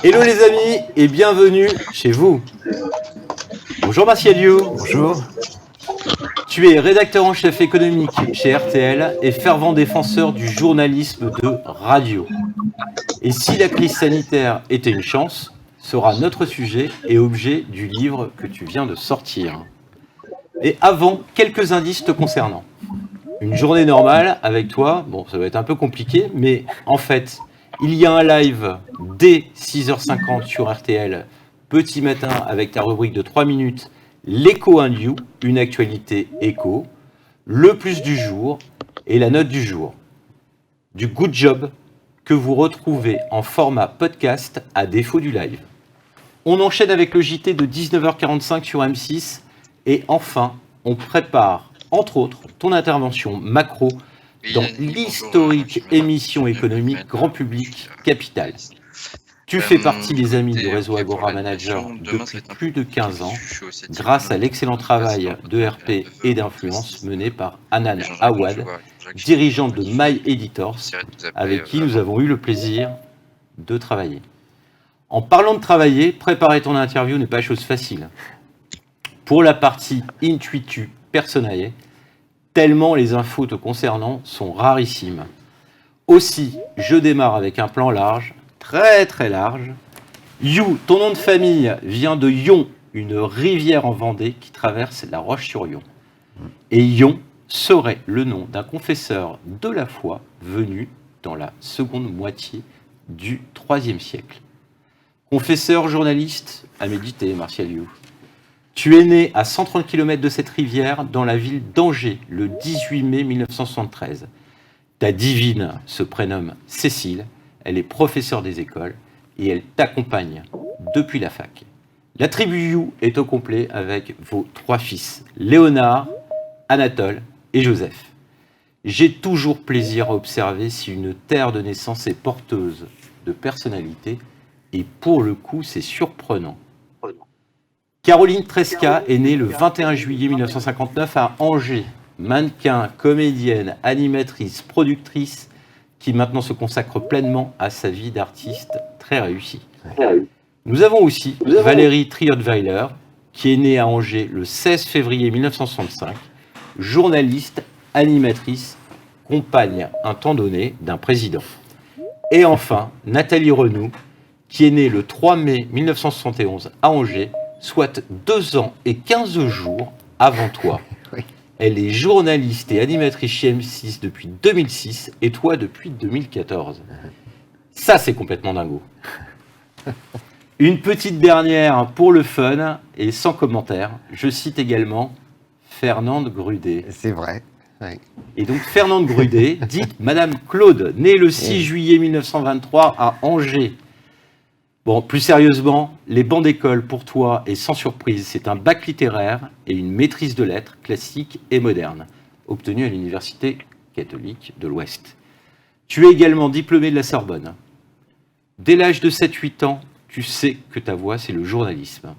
Hello les amis et bienvenue chez vous. Bonjour Martial You. Bonjour. Tu es rédacteur en chef économique chez RTL et fervent défenseur du journalisme de radio. Et si la crise sanitaire était une chance, sera notre sujet et objet du livre que tu viens de sortir. Et avant, quelques indices te concernant. Une journée normale avec toi, bon, ça va être un peu compliqué, mais en fait, il y a un live dès 6h50 sur RTL, petit matin, avec ta rubrique de 3 minutes, l'écho Indiou, une actualité écho, le plus du jour et la note du jour. Du good job que vous retrouvez en format podcast à défaut du live. On enchaîne avec le JT de 19h45 sur M6 et enfin, on prépare, entre autres, ton intervention macro dans l'historique émission économique grand public Capital. Tu fais partie des amis du réseau Agora Manager depuis plus de 15 ans, grâce à l'excellent travail de RP et d'influence mené par Hanan Awad, dirigeante de My Editors, avec qui nous avons eu le plaisir de travailler. En parlant de travailler, préparer ton interview n'est pas chose facile. Pour la partie Intuitu Personae, tellement les infos te concernant sont rarissimes. Aussi, je démarre avec un plan large, très très large. You, ton nom de famille vient de Yon, une rivière en Vendée qui traverse la Roche-sur-Yon. Et Yon serait le nom d'un confesseur de la foi venu dans la seconde moitié du IIIe siècle. Confesseur, journaliste, à méditer, Martial You. Tu es né à 130 km de cette rivière, dans la ville d'Angers, le 18 mai 1973. Ta divine se prénomme Cécile, elle est professeure des écoles et elle t'accompagne depuis la fac. La tribu You est au complet avec vos 3 fils, Léonard, Anatole et Joseph. J'ai toujours plaisir à observer si une terre de naissance est porteuse de personnalité et pour le coup c'est surprenant. Caroline Tresca est née le 21 juillet 1959 à Angers. Mannequin, comédienne, animatrice, productrice, qui maintenant se consacre pleinement à sa vie d'artiste très réussie. Nous avons aussi Valérie Trierweiler, qui est née à Angers le 16 février 1965, journaliste, animatrice, compagne un temps donné d'un président. Et enfin, Nathalie Renoux, qui est née le 3 mai 1971 à Angers, soit 2 ans et 15 jours avant toi. Oui. Elle est journaliste et animatrice chez M6 depuis 2006 et toi depuis 2014. Ça, c'est complètement dingo. Une petite dernière pour le fun et sans commentaire. Je cite également Fernande Grudet. C'est vrai. Oui. Et donc Fernande Grudet, dite Madame Claude, née le 6 juillet 1923 à Angers. Bon, plus sérieusement, les bancs d'école pour toi, et sans surprise, c'est un bac littéraire et une maîtrise de lettres classiques et modernes, obtenue à l'Université catholique de l'Ouest. Tu es également diplômé de la Sorbonne. Dès l'âge de 7-8 ans, tu sais que ta voie, c'est le journalisme.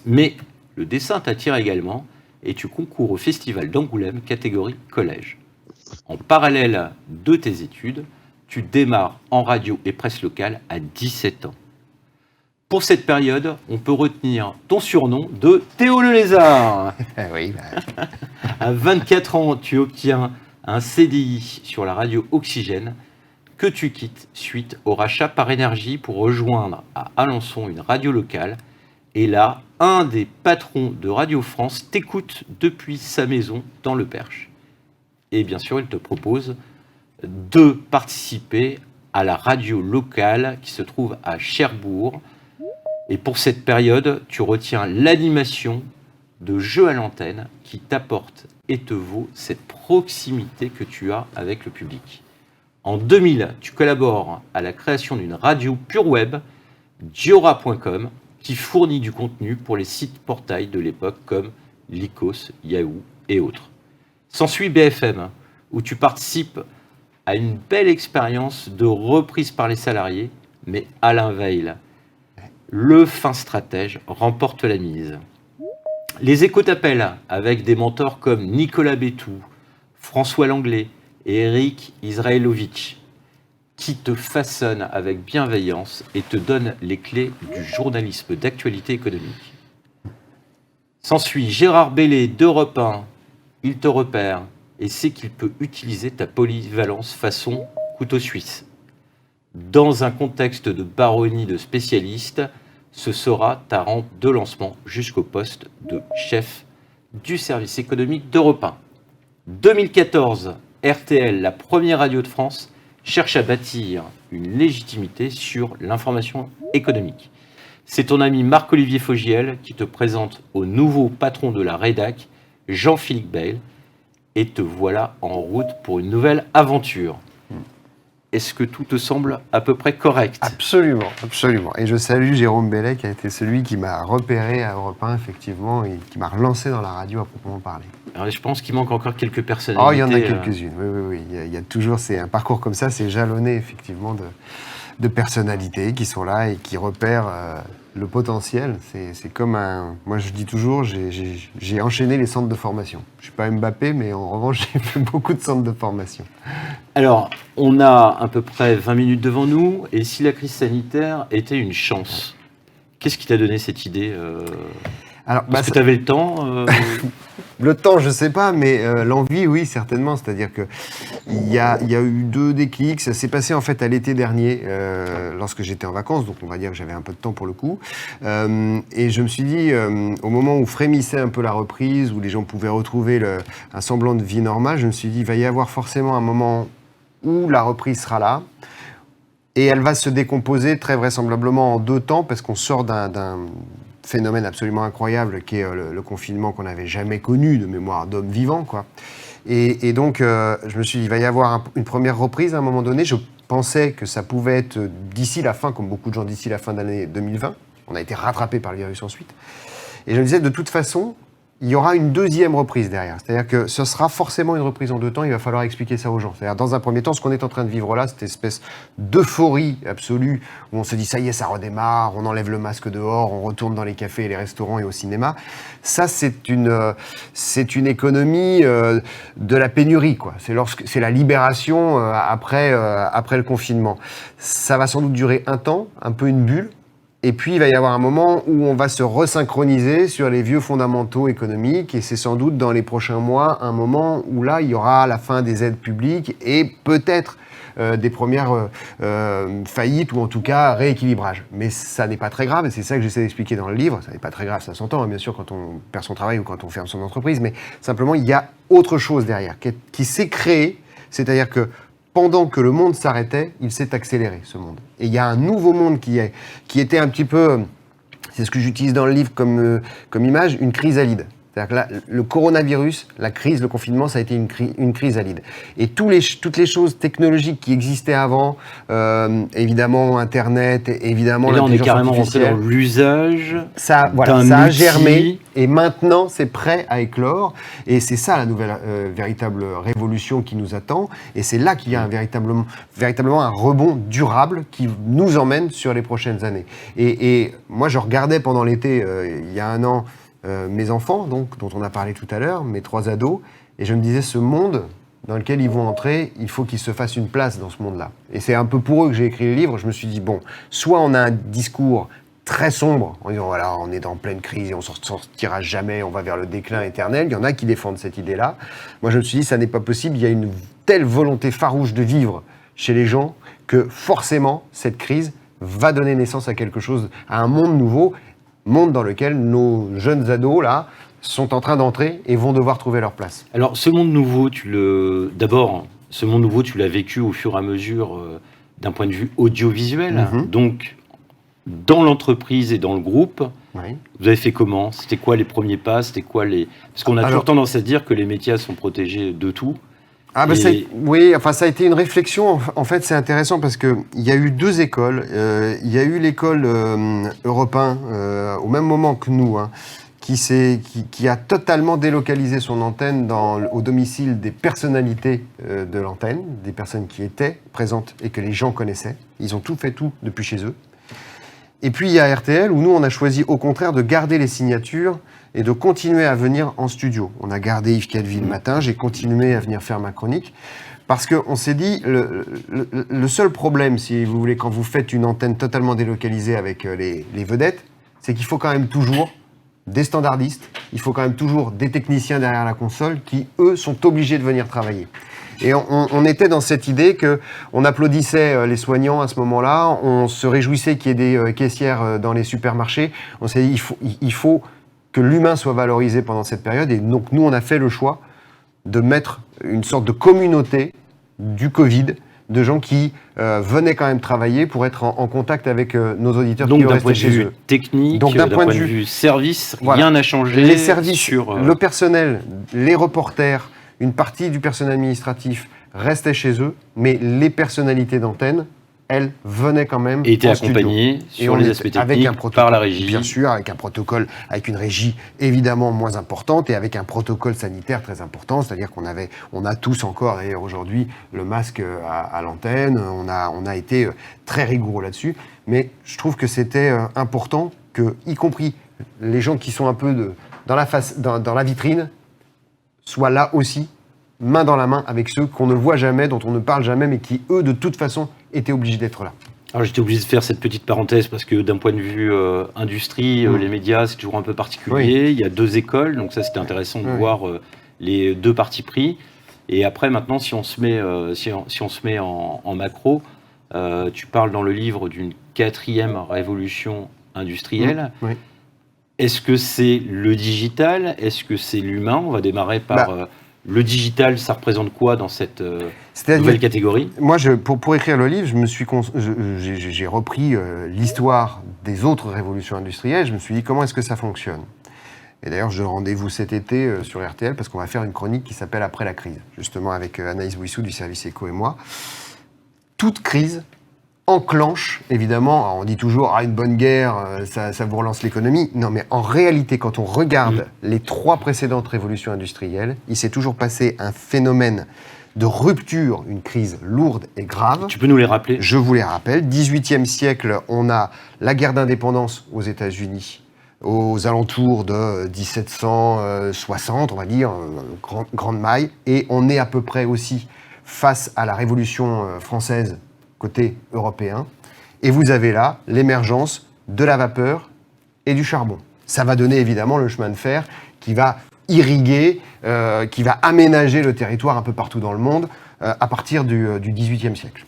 Mais le dessin t'attire également et tu concours au Festival d'Angoulême, catégorie collège. En parallèle de tes études, tu démarres en radio et presse locale à 17 ans. Pour cette période, on peut retenir ton surnom de Théo le Lézard. Oui. À 24 ans, tu obtiens un CDI sur la radio Oxygène que tu quittes suite au rachat par Énergie pour rejoindre à Alençon une radio locale. Et là, un des patrons de Radio France t'écoute depuis sa maison dans le Perche. Et bien sûr, il te propose de participer à la radio locale qui se trouve à Cherbourg. Et pour cette période, tu retiens l'animation de jeux à l'antenne qui t'apporte et te vaut cette proximité que tu as avec le public. En 2000, tu collabores à la création d'une radio pure web, Diora.com, qui fournit du contenu pour les sites portails de l'époque comme Lycos, Yahoo et autres. S'ensuit BFM, où tu participes à une belle expérience de reprise par les salariés, mais Alain Veil, le fin stratège, remporte la mise. Les échos t'appellent avec des mentors comme Nicolas Bétou, François Langlais et Eric Israelovitch, qui te façonne avec bienveillance et te donne les clés du journalisme d'actualité économique. S'ensuit Gérard Bellé d'Europe 1. Il te repère et sait qu'il peut utiliser ta polyvalence façon couteau suisse. Dans un contexte de baronnie de spécialistes, ce sera ta rampe de lancement jusqu'au poste de chef du service économique d'Europe 1. 2014, RTL, la première radio de France, cherche à bâtir une légitimité sur l'information économique. C'est ton ami Marc-Olivier Fogiel qui te présente au nouveau patron de la rédac, Jean-Philippe Bayle, et te voilà en route pour une nouvelle aventure. Est-ce que tout te semble à peu près correct ? Absolument, absolument. Et je salue Jérôme Bellet, qui a été celui qui m'a repéré à Europe 1, effectivement, et qui m'a relancé dans la radio à proprement parler. Alors, je pense qu'il manque encore quelques personnalités. Oh, il y en a quelques-unes, oui. Il y a toujours, c'est un parcours comme ça, c'est jalonné, effectivement, de personnalités qui sont là et qui repèrent le potentiel. C'est comme un... Moi, je dis toujours, j'ai enchaîné les centres de formation. Je ne suis pas Mbappé, mais en revanche, j'ai fait beaucoup de centres de formation. Alors, on a à peu près 20 minutes devant nous, et si la crise sanitaire était une chance, qu'est-ce qui t'a donné cette idée Parce que tu avais le temps Le temps, je ne sais pas, mais l'envie, oui, certainement. C'est-à-dire qu'il y a eu 2 déclics. Ça s'est passé en fait à l'été dernier, lorsque j'étais en vacances, donc on va dire que j'avais un peu de temps pour le coup. Et je me suis dit, au moment où frémissait un peu la reprise, où les gens pouvaient retrouver un semblant de vie normale, je me suis dit, il va y avoir forcément un moment où la reprise sera là. Et elle va se décomposer très vraisemblablement en 2 temps, parce qu'on sort d'un phénomène absolument incroyable qui est le confinement qu'on n'avait jamais connu de mémoire d'homme vivant, quoi. Et donc, je me suis dit, il va y avoir une première reprise à un moment donné. Je pensais que ça pouvait être d'ici la fin, comme beaucoup de gens d'ici la fin de l'année 2020. On a été rattrapé par le virus ensuite. Et je me disais, de toute façon, il y aura une deuxième reprise derrière. C'est-à-dire que ce sera forcément une reprise en 2 temps, il va falloir expliquer ça aux gens. C'est-à-dire, dans un premier temps, ce qu'on est en train de vivre là, cette espèce d'euphorie absolue, où on se dit, ça y est, ça redémarre, on enlève le masque dehors, on retourne dans les cafés, et les restaurants et au cinéma. Ça, c'est une économie de la pénurie, quoi. C'est la libération après le confinement. Ça va sans doute durer un temps, un peu une bulle. Et puis, il va y avoir un moment où on va se resynchroniser sur les vieux fondamentaux économiques, et c'est sans doute dans les prochains mois un moment où là, il y aura la fin des aides publiques et peut-être des premières faillites, ou en tout cas rééquilibrage. Mais ça n'est pas très grave, et c'est ça que j'essaie d'expliquer dans le livre. Ça n'est pas très grave, ça s'entend, hein, bien sûr, quand on perd son travail ou quand on ferme son entreprise, mais simplement, il y a autre chose derrière qui s'est créé, c'est-à-dire que pendant que le monde s'arrêtait, il s'est accéléré, ce monde. Et il y a un nouveau monde qui était un petit peu, c'est ce que j'utilise dans le livre comme image, une chrysalide. C'est-à-dire que là, le coronavirus, la crise, le confinement, ça a été une chrysalide. Et toutes les choses technologiques qui existaient avant, évidemment Internet, évidemment l'intelligence artificielle. Et là, on est carrément rentré dans l'usage ça a germé, et maintenant, c'est prêt à éclore. Et c'est ça la nouvelle véritable révolution qui nous attend. Et c'est là qu'il y a véritablement un rebond durable qui nous emmène sur les prochaines années. Et moi, je regardais pendant l'été, il y a 1 an, mes enfants, donc, dont on a parlé tout à l'heure, mes 3 ados, et je me disais, ce monde dans lequel ils vont entrer, il faut qu'ils se fassent une place dans ce monde-là. Et c'est un peu pour eux que j'ai écrit le livre. Je me suis dit, bon, soit on a un discours très sombre, en disant, voilà, on est en pleine crise et on ne s'en sortira jamais, on va vers le déclin éternel. Il y en a qui défendent cette idée-là. Moi, je me suis dit, ça n'est pas possible, il y a une telle volonté farouche de vivre chez les gens que forcément, cette crise va donner naissance à quelque chose, à un monde nouveau, monde dans lequel nos jeunes ados, là, sont en train d'entrer et vont devoir trouver leur place. Alors, ce monde nouveau, ce monde nouveau, tu l'as vécu au fur et à mesure d'un point de vue audiovisuel. Donc, dans l'entreprise et dans le groupe, vous avez fait comment ? C'était quoi les premiers pas ? C'était quoi Parce qu'on a toujours tendance à dire que les médias sont protégés de tout. Oui, enfin ça a été une réflexion. En fait, c'est intéressant parce que il y a eu 2 écoles. Il y a eu l'école Europe 1 au même moment que nous, hein, qui a totalement délocalisé son antenne au domicile des personnalités de l'antenne, des personnes qui étaient présentes et que les gens connaissaient. Ils ont fait tout depuis chez eux. Et puis il y a RTL où nous on a choisi au contraire de garder les signatures et de continuer à venir en studio. On a gardé Yves Calvi le matin, j'ai continué à venir faire ma chronique Parce qu'on s'est dit, le seul problème, si vous voulez, quand vous faites une antenne totalement délocalisée avec les vedettes, c'est qu'il faut quand même toujours des standardistes, il faut quand même toujours des techniciens derrière la console qui, eux, sont obligés de venir travailler. Et on était dans cette idée qu'on applaudissait les soignants à ce moment-là, on se réjouissait qu'il y ait des caissières dans les supermarchés. On s'est dit, il faut que l'humain soit valorisé pendant cette période. Et donc, nous, on a fait le choix de mettre une sorte de communauté du Covid, de gens qui venaient quand même travailler pour être en contact avec nos auditeurs qui restaient chez eux. Donc d'un point de vue technique, donc, d'un point de vue service, voilà, rien n'a changé. Les services, le personnel, les reporters, une partie du personnel administratif restait chez eux, mais les personnalités d'antenne, elles venaient quand même et étaient en studio. accompagnées sur les aspects techniques par la régie. Bien sûr, avec un protocole, avec une régie évidemment moins importante et avec un protocole sanitaire très important, c'est-à-dire on a tous encore d'ailleurs aujourd'hui le masque à l'antenne, on a été très rigoureux là-dessus, mais je trouve que c'était important que, y compris les gens qui sont un peu dans la vitrine, soient là aussi, main dans la main avec ceux qu'on ne voit jamais, dont on ne parle jamais, mais qui, eux, de toute façon, étaient obligés d'être là. Alors j'étais obligé de faire cette petite parenthèse parce que d'un point de vue industrie, les médias, c'est toujours un peu particulier. Oui. Il y a 2 écoles, donc ça c'était intéressant de voir les 2 partis pris. Et après, maintenant, si on se met, si on se met en macro, tu parles dans le livre d'une 4e révolution industrielle. Oui. Est-ce que c'est le digital? Est-ce que c'est l'humain? On va démarrer par... le digital, ça représente quoi dans cette nouvelle catégorie? Moi, pour écrire le livre, j'ai repris l'histoire des autres révolutions industrielles. Je me suis dit, comment est-ce que ça fonctionne? Et d'ailleurs, je donne rendez-vous cet été sur RTL parce qu'on va faire une chronique qui s'appelle « Après la crise », justement avec Anaïs Bouissou du service Éco et moi. Toute crise enclenche, évidemment, on dit toujours une bonne guerre, ça vous relance l'économie. Non, mais en réalité, quand on regarde les 3 précédentes révolutions industrielles, il s'est toujours passé un phénomène de rupture, une crise lourde et grave. Tu peux nous les rappeler? Je vous les rappelle. 18e siècle, on a la guerre d'indépendance aux États-Unis, aux alentours de 1760, on va dire, grande maille, et on est à peu près aussi face à la Révolution française côté européen, et vous avez là l'émergence de la vapeur et du charbon. Ça va donner évidemment le chemin de fer qui va irriguer, qui va aménager le territoire un peu partout dans le monde à partir du XVIIIe siècle.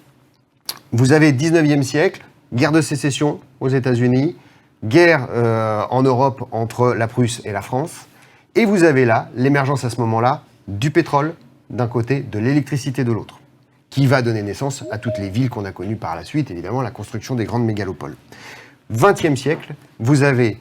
Vous avez 19e siècle, guerre de sécession aux États-Unis, guerre en Europe entre la Prusse et la France, et vous avez là l'émergence à ce moment-là du pétrole d'un côté, de l'électricité de l'autre, qui va donner naissance à toutes les villes qu'on a connues par la suite, évidemment, la construction des grandes mégalopoles. 20e siècle, vous avez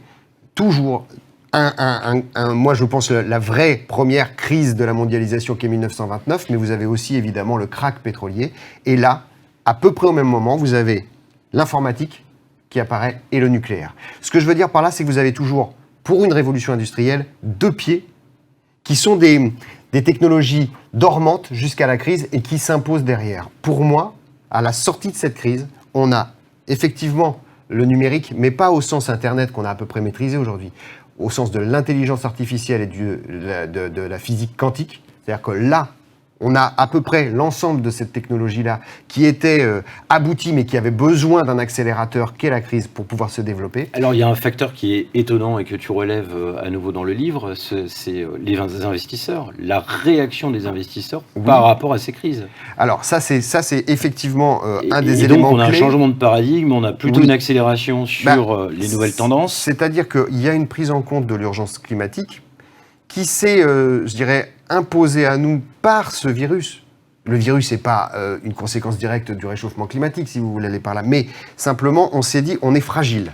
toujours moi je pense la vraie première crise de la mondialisation qui est 1929, mais vous avez aussi évidemment le krach pétrolier, et là, à peu près au même moment, vous avez l'informatique qui apparaît et le nucléaire. Ce que je veux dire par là, c'est que vous avez toujours, pour une révolution industrielle, 2 pieds qui sont des technologies dormantes jusqu'à la crise et qui s'imposent derrière. Pour moi, à la sortie de cette crise, on a effectivement le numérique, mais pas au sens Internet qu'on a à peu près maîtrisé aujourd'hui, au sens de l'intelligence artificielle et de la physique quantique. C'est-à-dire que là, on a à peu près l'ensemble de cette technologie-là qui était aboutie, mais qui avait besoin d'un accélérateur qu'est la crise pour pouvoir se développer. Alors, il y a un facteur qui est étonnant et que tu relèves à nouveau dans le livre, c'est les investisseurs, la réaction des investisseurs par rapport à ces crises. Alors, ça, c'est effectivement un des éléments clés. Donc, on a un changement de paradigme, on a plutôt une accélération sur les nouvelles tendances. C'est-à-dire qu'il y a une prise en compte de l'urgence climatique qui s'est, je dirais, imposé à nous par ce virus. Le virus n'est pas une conséquence directe du réchauffement climatique, si vous voulez aller par là, mais simplement, on s'est dit, on est fragile.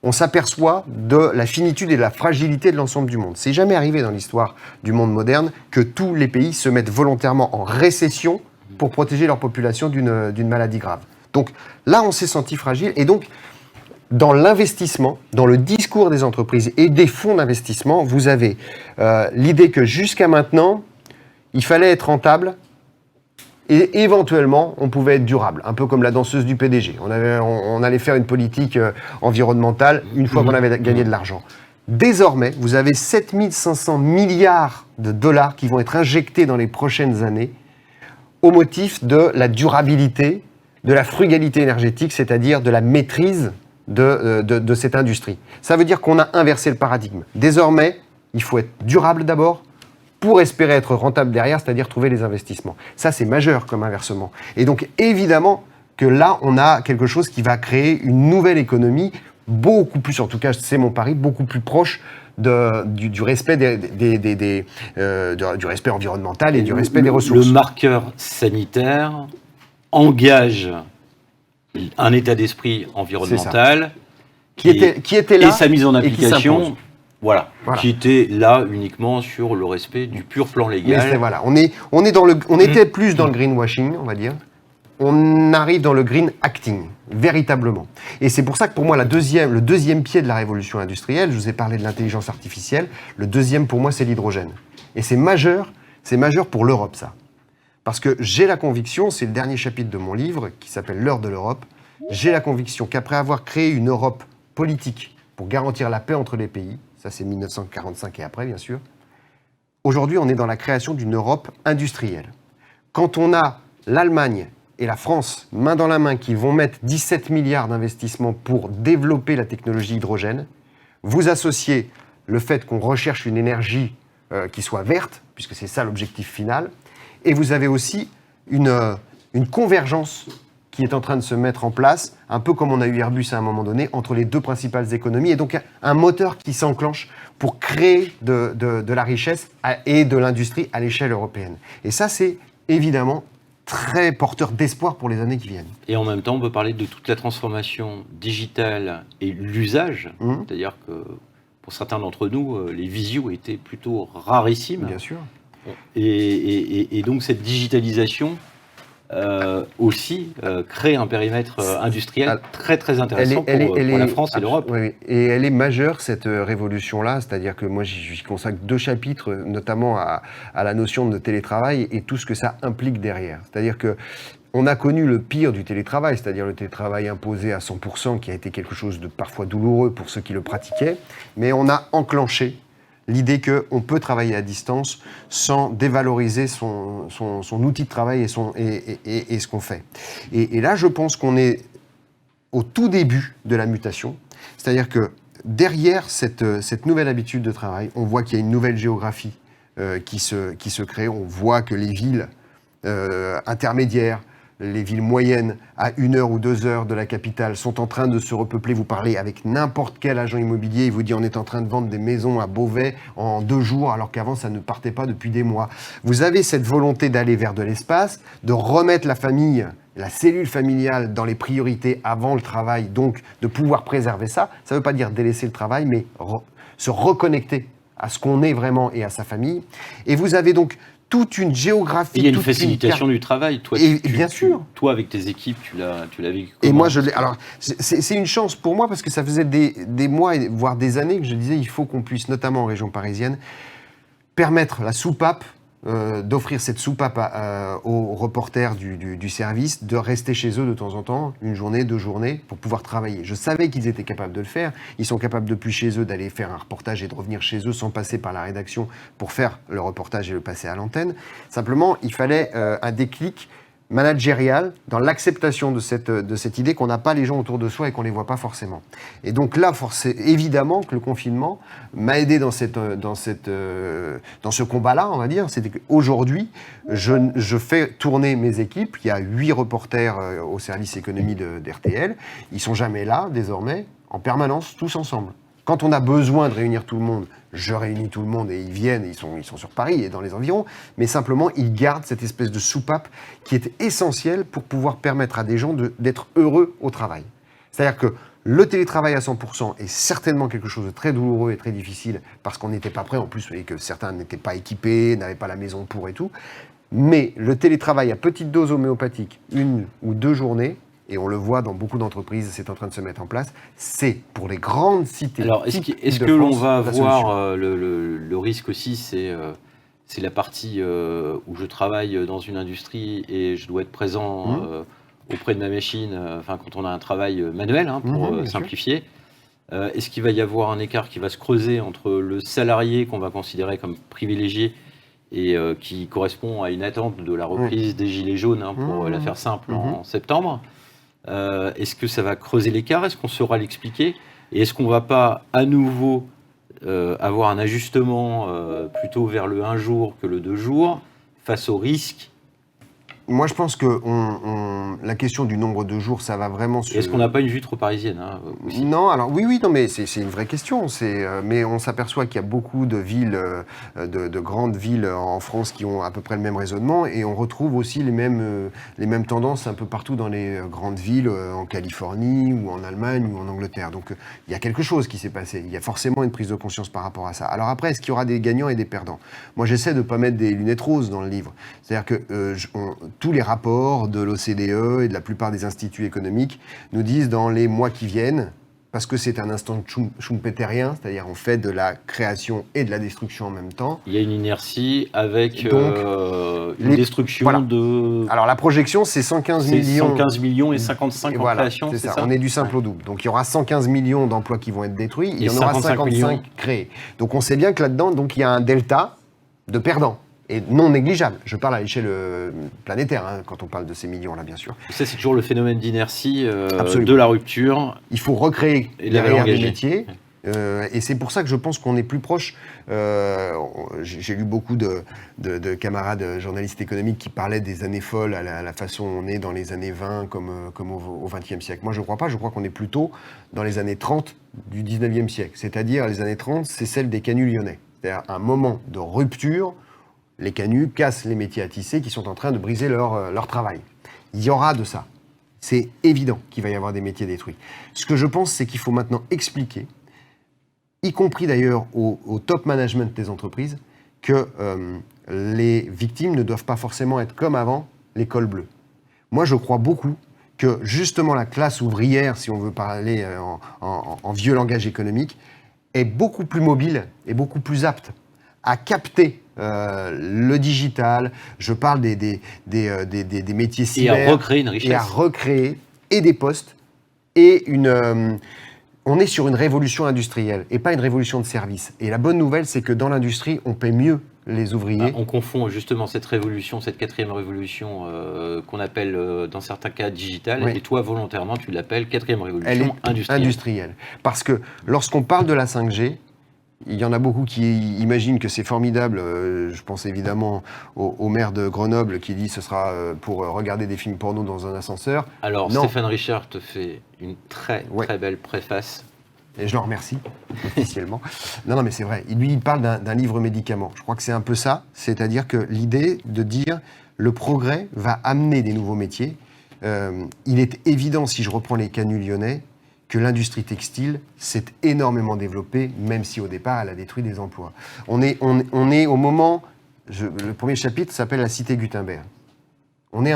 On s'aperçoit de la finitude et de la fragilité de l'ensemble du monde. C'est jamais arrivé dans l'histoire du monde moderne que tous les pays se mettent volontairement en récession pour protéger leur population d'une maladie grave. Donc là, on s'est senti fragile, et donc, dans l'investissement, dans le discours des entreprises et des fonds d'investissement, vous avez l'idée que jusqu'à maintenant, il fallait être rentable et éventuellement, on pouvait être durable, un peu comme la danseuse du PDG. On allait faire une politique environnementale une fois qu'on avait gagné de l'argent. Désormais, vous avez 7 500 milliards de dollars qui vont être injectés dans les prochaines années au motif de la durabilité, de la frugalité énergétique, c'est-à-dire de la maîtrise de cette industrie. Ça veut dire qu'on a inversé le paradigme. Désormais, il faut être durable d'abord pour espérer être rentable derrière, c'est-à-dire trouver les investissements. Ça, c'est majeur comme inversement. Et donc, évidemment que là, on a quelque chose qui va créer une nouvelle économie, beaucoup plus, en tout cas, c'est mon pari, beaucoup plus proche du respect du respect environnemental et du respect des ressources. Le marqueur sanitaire engage un état d'esprit environnemental qui était là et sa mise en application, qui voilà, qui était là uniquement sur le respect du pur plan légal. Voilà, on était plus dans le greenwashing, on va dire. On arrive dans le green acting, véritablement. Et c'est pour ça que pour moi, le deuxième pied de la révolution industrielle, je vous ai parlé de l'intelligence artificielle, le deuxième pour moi, c'est l'hydrogène. Et c'est majeur pour l'Europe, ça. Parce que j'ai la conviction, c'est le dernier chapitre de mon livre, qui s'appelle L'heure de l'Europe, j'ai la conviction qu'après avoir créé une Europe politique pour garantir la paix entre les pays, ça c'est 1945 et après, bien sûr, aujourd'hui, on est dans la création d'une Europe industrielle. Quand on a l'Allemagne et la France, main dans la main, qui vont mettre 17 milliards d'investissements pour développer la technologie hydrogène, vous associez le fait qu'on recherche une énergie qui soit verte, puisque c'est ça l'objectif final, et vous avez aussi une convergence qui est en train de se mettre en place, un peu comme on a eu Airbus à un moment donné, entre les deux principales économies, et donc un moteur qui s'enclenche pour créer de la richesse et de l'industrie à l'échelle européenne. Et ça, c'est évidemment très porteur d'espoir pour les années qui viennent. Et en même temps, on peut parler de toute la transformation digitale et l'usage. C'est-à-dire que pour certains d'entre nous, les visios étaient plutôt rarissimes. Bien sûr. Et donc cette digitalisation aussi crée un périmètre industriel très très intéressant pour la France et l'Europe. Oui, et elle est majeure, cette révolution-là, c'est-à-dire que moi j'y consacre 2 chapitres, notamment à la notion de télétravail et tout ce que ça implique derrière. C'est-à-dire que on a connu le pire du télétravail, c'est-à-dire le télétravail imposé à 100%, qui a été quelque chose de parfois douloureux pour ceux qui le pratiquaient, mais on a enclenché l'idée qu'on peut travailler à distance sans dévaloriser son outil de travail et ce qu'on fait. Et là, je pense qu'on est au tout début de la mutation. C'est-à-dire que derrière cette nouvelle habitude de travail, on voit qu'il y a une nouvelle géographie qui se crée. On voit que les villes intermédiaires, les villes moyennes à 1 heure ou 2 heures de la capitale sont en train de se repeupler. Vous parlez avec n'importe quel agent immobilier, il vous dit on est en train de vendre des maisons à Beauvais en 2 jours, alors qu'avant ça ne partait pas depuis des mois. Vous avez cette volonté d'aller vers de l'espace, de remettre la famille, la cellule familiale dans les priorités avant le travail, donc de pouvoir préserver ça. Ça ne veut pas dire délaisser le travail, mais se reconnecter à ce qu'on est vraiment et à sa famille. Et vous avez donc toute une géographie. Il y a une facilitation du travail. Toi, bien sûr. Toi, avec tes équipes, tu l'as vécu comment ? Et moi, alors, c'est une chance pour moi parce que ça faisait des mois, voire des années que je disais il faut qu'on puisse, notamment en région parisienne, permettre la soupape, d'offrir cette soupape aux reporters du service, de rester chez eux de temps en temps, 1 journée, 2 journées, pour pouvoir travailler. Je savais qu'ils étaient capables de le faire. Ils sont capables depuis chez eux d'aller faire un reportage et de revenir chez eux sans passer par la rédaction pour faire le reportage et le passer à l'antenne. Simplement, il fallait un déclic managérial dans l'acceptation de cette idée qu'on n'a pas les gens autour de soi et qu'on ne les voit pas forcément. Et donc là, évidemment que le confinement m'a aidé dans ce combat-là, on va dire. C'était qu'aujourd'hui, je fais tourner mes équipes. Il y a 8 reporters au service économie d'RTL. Ils ne sont jamais là, désormais, en permanence, tous ensemble. Quand on a besoin de réunir tout le monde, je réunis tout le monde et ils viennent, ils sont sur Paris et dans les environs, mais simplement ils gardent cette espèce de soupape qui est essentielle pour pouvoir permettre à des gens d'être heureux au travail. C'est-à-dire que le télétravail à 100% est certainement quelque chose de très douloureux et très difficile parce qu'on n'était pas prêt en plus et que certains n'étaient pas équipés, n'avaient pas la maison pour et tout. Mais le télétravail à petite dose homéopathique, 1 ou 2 journées, et on le voit dans beaucoup d'entreprises, c'est en train de se mettre en place, c'est pour les grandes cités. Alors, est-ce que l'on va avoir le risque aussi, c'est la partie où je travaille dans une industrie et je dois être présent auprès de ma machine, quand on a un travail manuel, pour simplifier. Est-ce qu'il va y avoir un écart qui va se creuser entre le salarié qu'on va considérer comme privilégié et qui correspond à une attente de la reprise des Gilets jaunes, pour la faire simple, en septembre. Est-ce que ça va creuser l'écart? Est-ce qu'on saura l'expliquer? Et est-ce qu'on ne va pas à nouveau avoir un ajustement plutôt vers le 1 jour que le 2 jours face au risque? Moi, je pense que la question du nombre de jours, ça va vraiment se... Est-ce qu'on n'a pas une vue trop parisienne aussi? Non, alors oui, non, mais c'est une vraie question. Mais on s'aperçoit qu'il y a beaucoup de villes, de grandes villes en France qui ont à peu près le même raisonnement, et on retrouve aussi les mêmes tendances un peu partout dans les grandes villes, en Californie ou en Allemagne ou en Angleterre. Donc il y a quelque chose qui s'est passé. Il y a forcément une prise de conscience par rapport à ça. Alors après, est-ce qu'il y aura des gagnants et des perdants? Moi, j'essaie de ne pas mettre des lunettes roses dans le livre. C'est-à-dire que tous les rapports de l'OCDE et de la plupart des instituts économiques nous disent dans les mois qui viennent, parce que c'est un instant schumpeterien, c'est-à-dire on fait de la création et de la destruction en même temps. Il y a une inertie avec une destruction de... Alors la projection, c'est 115 millions. 115 millions et 55 en création, c'est ça? On est du simple au double. Donc il y aura 115 millions d'emplois qui vont être détruits, il y en aura 55 créés. Donc on sait bien que là-dedans, donc, il y a un delta de perdants. Et non négligeable. Je parle à l'échelle planétaire, quand on parle de ces millions-là, bien sûr. Ça, c'est toujours le phénomène d'inertie de la rupture. Il faut recréer derrière des métiers. Et c'est pour ça que je pense qu'on est plus proche. J'ai lu beaucoup de camarades journalistes économiques qui parlaient des années folles à la façon dont on est dans les années 20 comme au XXe siècle. Moi, je ne crois pas. Je crois qu'on est plutôt dans les années 30 du XIXe siècle. C'est-à-dire, les années 30, c'est celle des canuts lyonnais. C'est-à-dire un moment de rupture. Les canuts cassent les métiers à tisser qui sont en train de briser leur travail. Il y aura de ça. C'est évident qu'il va y avoir des métiers détruits. Ce que je pense, c'est qu'il faut maintenant expliquer, y compris d'ailleurs au top management des entreprises, que les victimes ne doivent pas forcément être comme avant les cols bleus. Moi, je crois beaucoup que justement la classe ouvrière, si on veut parler en vieux langage économique, est beaucoup plus mobile et beaucoup plus apte à capter le digital, je parle des métiers cyber. Et à recréer une richesse. Et à recréer, et des postes, et on est sur une révolution industrielle, et pas une révolution de services. Et la bonne nouvelle, c'est que dans l'industrie, on paie mieux les ouvriers. On confond justement cette révolution, cette quatrième révolution qu'on appelle dans certains cas digitale, oui. Et toi volontairement tu l'appelles quatrième révolution industrielle. Parce que lorsqu'on parle de la 5G, il y en a beaucoup qui imaginent que c'est formidable. Je pense évidemment au maire de Grenoble qui dit que ce sera pour regarder des films porno dans un ascenseur. Alors non. Stéphane Richard te fait une très belle préface. Et je le remercie officiellement. Non, mais c'est vrai. Lui, il parle d'un livre médicament. Je crois que c'est un peu ça. C'est-à-dire que l'idée de dire le progrès va amener des nouveaux métiers. Il est évident, si je reprends les canuts lyonnais, que l'industrie textile s'est énormément développée, même si au départ, elle a détruit des emplois. On est au moment... le premier chapitre s'appelle La Cité Gutenberg. On est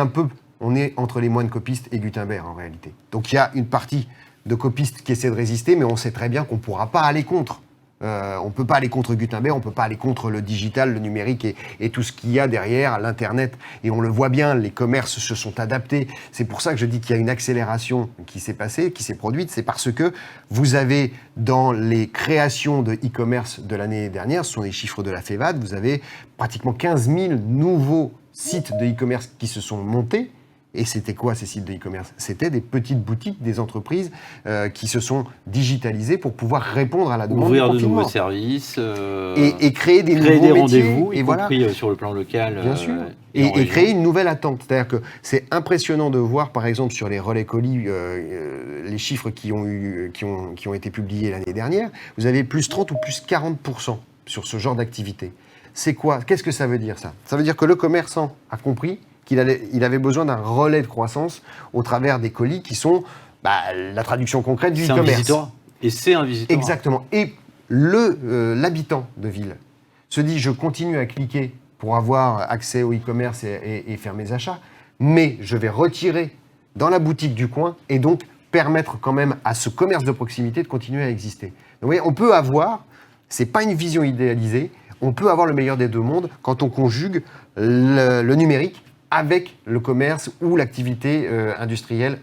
entre les moines copistes et Gutenberg, en réalité. Donc il y a une partie de copistes qui essaient de résister, mais on sait très bien qu'on ne pourra pas aller contre. On ne peut pas aller contre Gutenberg, on ne peut pas aller contre le digital, le numérique et tout ce qu'il y a derrière, l'Internet. Et on le voit bien, les commerces se sont adaptés. C'est pour ça que je dis qu'il y a une accélération qui s'est passée, qui s'est produite. C'est parce que vous avez, dans les créations de e-commerce de l'année dernière, ce sont les chiffres de la FEVAD, vous avez pratiquement 15 000 nouveaux sites de e-commerce qui se sont montés. Et c'était quoi ces sites de e-commerce? C'était des petites boutiques, des entreprises qui se sont digitalisées pour pouvoir répondre à la demande. Ouvrir de nouveaux services. Et créer des nouveaux des métiers. Rendez-vous, y compris sur le plan local. Bien sûr. Et créer une nouvelle attente. C'est-à-dire que c'est impressionnant de voir, par exemple, sur les relais colis, les chiffres qui ont été publiés l'année dernière. Vous avez plus 30 ou plus 40% sur ce genre d'activité. C'est quoi? Qu'est-ce que ça veut dire, ça? Ça veut dire que le commerçant a compris qu'il avait besoin d'un relais de croissance au travers des colis qui sont la traduction concrète du e-commerce. C'est un visiteur. Et c'est un visiteur. Exactement. Et l'habitant de ville se dit, je continue à cliquer pour avoir accès au e-commerce et faire mes achats, mais je vais retirer dans la boutique du coin et donc permettre quand même à ce commerce de proximité de continuer à exister. Donc, vous voyez, on peut avoir, c'est pas une vision idéalisée, on peut avoir le meilleur des deux mondes quand on conjugue le numérique avec le commerce ou l'activité industrielle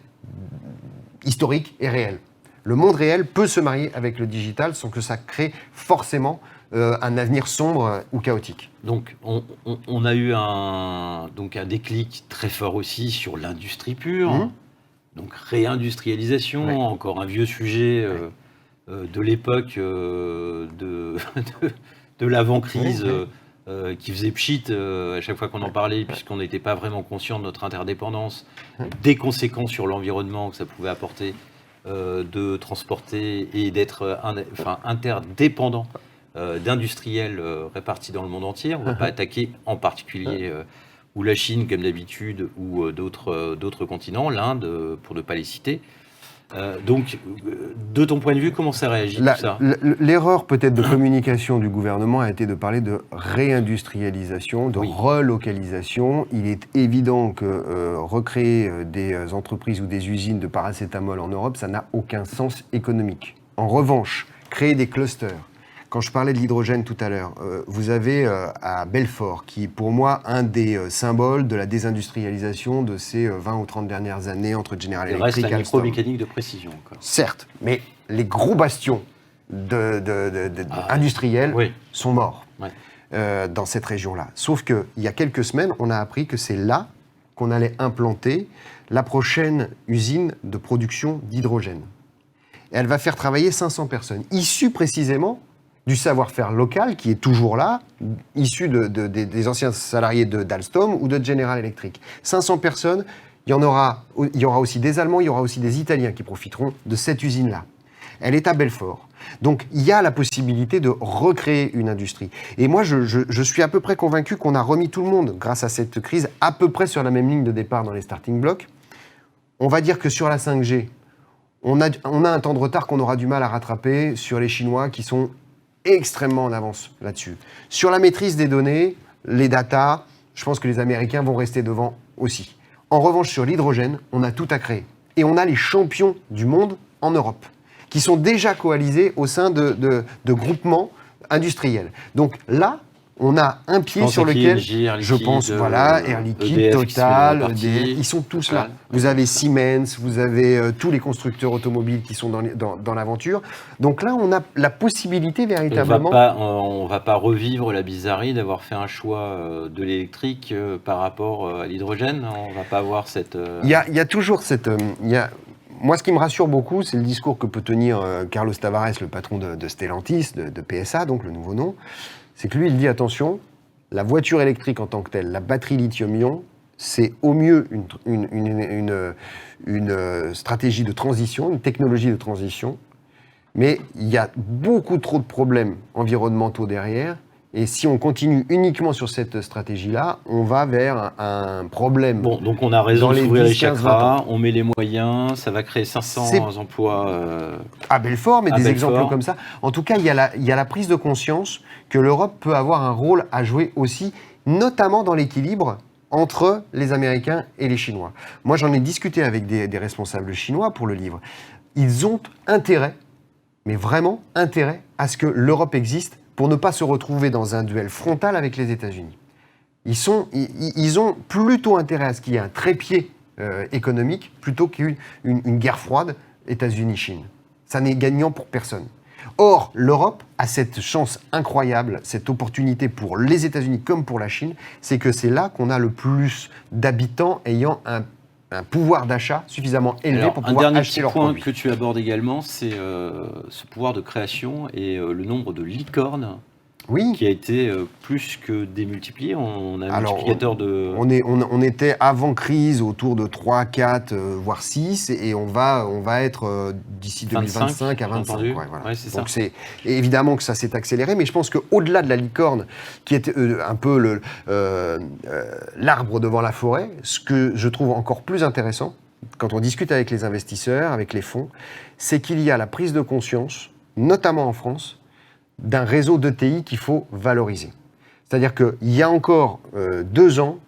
historique et réelle. Le monde réel peut se marier avec le digital sans que ça crée forcément un avenir sombre ou chaotique. Donc, on a eu un déclic très fort aussi sur l'industrie pure, donc réindustrialisation, Ouais. encore un vieux sujet de l'époque de l'avant-crise qui faisait pchit à chaque fois qu'on en parlait, puisqu'on n'était pas vraiment conscient de notre interdépendance, des conséquences sur l'environnement que ça pouvait apporter de transporter et d'être interdépendant d'industriels répartis dans le monde entier. On ne va pas attaquer en particulier ou la Chine comme d'habitude ou d'autres continents, l'Inde pour ne pas les citer. Donc, de ton point de vue, comment ça réagit tout ça ? L'erreur peut-être de communication du gouvernement a été de parler de réindustrialisation, de relocalisation. Il est évident que recréer des entreprises ou des usines de paracétamol en Europe, ça n'a aucun sens économique. En revanche, créer des clusters. Quand je parlais de l'hydrogène tout à l'heure, vous avez à Belfort, qui est pour moi un des symboles de la désindustrialisation de ces 20 ou 30 dernières années entre General Electric et Alstom. Il reste la Alstom. micromécanique de précision. Quoi. Certes, mais les gros bastions industriels sont morts dans cette région-là. Sauf qu'il y a quelques semaines, on a appris que c'est là qu'on allait implanter la prochaine usine de production d'hydrogène. Et elle va faire travailler 500 personnes, issues précisément du savoir-faire local qui est toujours là, issu des anciens salariés d'Alstom ou de General Electric. 500 personnes, il y aura aussi des Allemands, il y aura aussi des Italiens qui profiteront de cette usine-là. Elle est à Belfort. Donc, il y a la possibilité de recréer une industrie. Et moi, je suis à peu près convaincu qu'on a remis tout le monde, grâce à cette crise, à peu près sur la même ligne de départ dans les starting blocks. On va dire que sur la 5G, on a un temps de retard qu'on aura du mal à rattraper sur les Chinois qui sont extrêmement en avance là-dessus. Sur la maîtrise des données, les data, je pense que les Américains vont rester devant aussi. En revanche, sur l'hydrogène, on a tout à créer. Et on a les champions du monde en Europe, qui sont déjà coalisés au sein de groupements industriels. Donc là, on a un pied sur lequel, je pense, Air Liquide, EDF, Total, ils sont tous là. Vous avez Siemens, vous avez tous les constructeurs automobiles qui sont dans l'aventure. Donc là, on a la possibilité véritablement... On ne va pas revivre la bizarrerie d'avoir fait un choix de l'électrique par rapport à l'hydrogène. On ne va pas avoir cette... Il y a toujours cette... Moi, ce qui me rassure beaucoup, c'est le discours que peut tenir Carlos Tavares, le patron de Stellantis, de PSA, donc le nouveau nom. C'est que lui, il dit, attention, la voiture électrique en tant que telle, la batterie lithium-ion, c'est au mieux une stratégie de transition, une technologie de transition, mais il y a beaucoup trop de problèmes environnementaux derrière, et si on continue uniquement sur cette stratégie-là, on va vers un problème. Bon, donc on a raison de s'ouvrir les chakras, on met les moyens, ça va créer 500 emplois... à Belfort, mais des exemples comme ça. En tout cas, il y a la prise de conscience que l'Europe peut avoir un rôle à jouer aussi, notamment dans l'équilibre entre les Américains et les Chinois. Moi, j'en ai discuté avec des responsables chinois pour le livre. Ils ont intérêt, mais vraiment intérêt, à ce que l'Europe existe pour ne pas se retrouver dans un duel frontal avec les États-Unis. Ils ont plutôt intérêt à ce qu'il y ait un trépied économique plutôt qu'une guerre froide États-Unis-Chine. Ça n'est gagnant pour personne. Or, l'Europe a cette chance incroyable, cette opportunité pour les États-Unis comme pour la Chine, c'est que c'est là qu'on a le plus d'habitants ayant un pouvoir d'achat suffisamment élevé pour pouvoir acheter leurs produits. Un dernier point que tu abordes également, c'est ce pouvoir de création et le nombre de licornes qui a été plus que démultiplié. On a un multiplicateur de... On était avant crise autour de 3, 4, voire 6, et on va être d'ici 2025 à 25. Ouais, voilà. Ouais, c'est donc ça. c'est évidemment que ça s'est accéléré, mais je pense qu'au-delà de la licorne, qui est un peu l'arbre devant la forêt, ce que je trouve encore plus intéressant, quand on discute avec les investisseurs, avec les fonds, c'est qu'il y a la prise de conscience, notamment en France, d'un réseau d'ETI qu'il faut valoriser. C'est-à-dire qu'il y a encore 2 ans,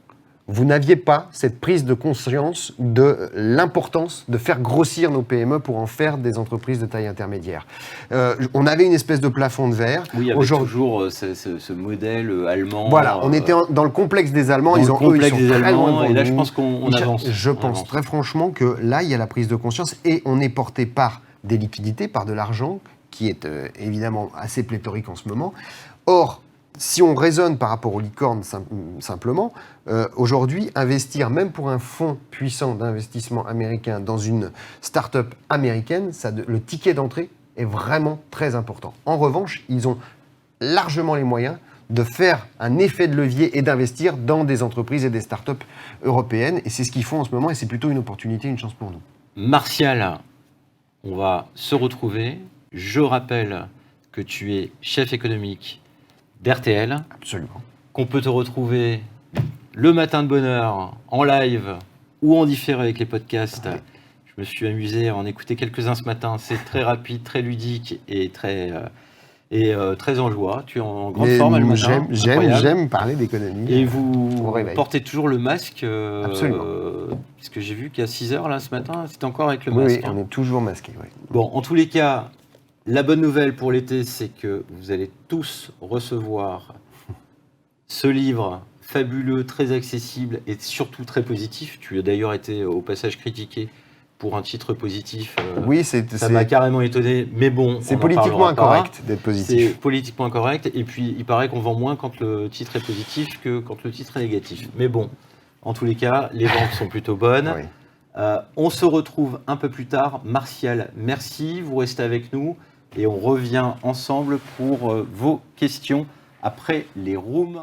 vous n'aviez pas cette prise de conscience de l'importance de faire grossir nos PME pour en faire des entreprises de taille intermédiaire. On avait une espèce de plafond de verre. Oui, avec toujours ce modèle allemand. Voilà, on était dans le complexe des Allemands. Ils sont très loin. Et là, je pense qu'on avance. Je pense très franchement que là, il y a la prise de conscience et on est porté par des liquidités, par de l'argent qui est évidemment assez pléthorique en ce moment. Or, si on raisonne par rapport aux licornes simplement, aujourd'hui, investir même pour un fonds puissant d'investissement américain dans une start-up américaine, le ticket d'entrée est vraiment très important. En revanche, ils ont largement les moyens de faire un effet de levier et d'investir dans des entreprises et des start-up européennes. Et c'est ce qu'ils font en ce moment et c'est plutôt une opportunité, une chance pour nous. Martial, on va se retrouver. Je rappelle que tu es chef économique d'RTL. Absolument. Qu'on peut te retrouver le matin de bonne heure, en live ou en différé avec les podcasts. Oui. Je me suis amusé à en écouter quelques-uns ce matin. C'est très rapide, très ludique et très en joie. Tu es en grande forme le matin. J'aime parler d'économie. Et vous portez toujours le masque. Absolument. Parce que j'ai vu qu'à 6h là ce matin, c'était encore avec le Oui, masque. on est toujours masqué. Oui. Bon, en tous les cas, la bonne nouvelle pour l'été, c'est que vous allez tous recevoir ce livre fabuleux, très accessible et surtout très positif. Tu as d'ailleurs été au passage critiqué pour un titre positif. Oui, ça m'a carrément étonné, mais bon. C'est politiquement incorrect d'être positif. C'est politiquement incorrect, et puis il paraît qu'on vend moins quand le titre est positif que quand le titre est négatif. Mais bon, en tous les cas, les ventes sont plutôt bonnes. Oui. On se retrouve un peu plus tard. Martial, merci, vous restez avec nous et on revient ensemble pour vos questions après les rooms.